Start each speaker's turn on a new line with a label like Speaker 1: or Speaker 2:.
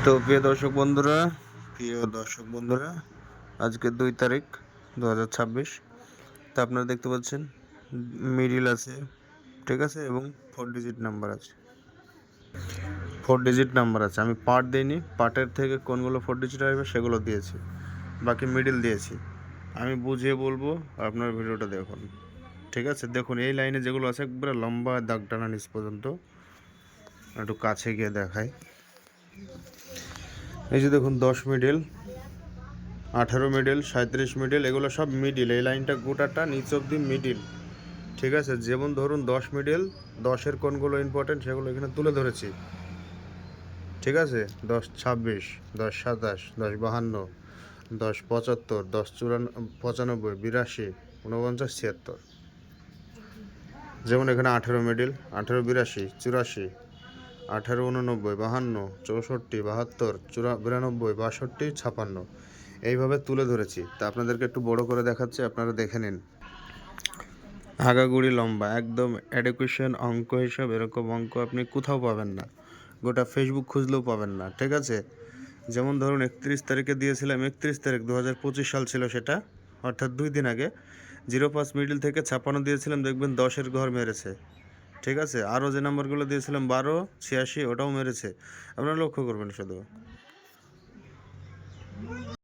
Speaker 1: তো প্রিয় দর্শক বন্ধুরা আজকে 2 তারিখ 2026। তা আপনারা দেখতে পাচ্ছেন মিডিল আছে, ঠিক আছে, এবং 4 ডিজিট নাম্বার আছে। আমি পার্ট দিইনি, পার্টের থেকে কোনগুলো 4 ডিজিট আসবে সেগুলো দিয়েছি, বাকি মিডিল দিয়েছি। আমি বুঝিয়ে বলবো, আপনার ভিডিওটা দেখুন, ঠিক আছে। দেখুন এই লাইনে যেগুলো আছে একবারে লম্বা দাগ টানা নিচ পর্যন্ত, একটু কাছে গিয়ে দেখাই। এই যে দেখুন 10 মিডিল, 18 মিডিল, 37 মিডিল, এগুলো সব মিডিল। এই লাইনটা গোটাটা নিচ অব্দি মিডিল, ঠিক আছে। যেমন ধরুন 10 মিডিল, 10-এর কোনগুলো ইম্পর্টেন্ট সেগুলো এখানে তুলে ধরেছি, ঠিক আছে। 10-26, 10-27, 10-52, 10-75, 10-95, 82, 49, 76। যেমন এখানে 18 মিডিল, 18-82, 84, 18-89, 52, 64, 72, 92, 62, 56, এইভাবে তুলে ধরেছি। তা আপনাদেরকে একটু বড় করে দেখাচ্ছি, আপনারা দেখে নিন। আগাগুড়ি লম্বা একদম এডুকেশন অঙ্ক হিসাব, এরকম অঙ্ক আপনি কোথাও পাবেন না, গোটা ফেসবুক খুঁজলেও পাবেন না, ঠিক আছে। যেমন ধরুন 31 তারিখে দিয়েছিলাম, 31 তারিখ 2025 সাল ছিল সেটা, অর্থাৎ 2 দিন আগে। 05 মিডিল থেকে 56 দিয়েছিলাম, দেখবেন 10-এর ঘর মেরেছে, ঠিক আছে। আরও যে নাম্বারগুলো দিয়েছিলাম 12, 86, ওটাও মেরেছে। আপনারা লক্ষ্য করবেন শুধু।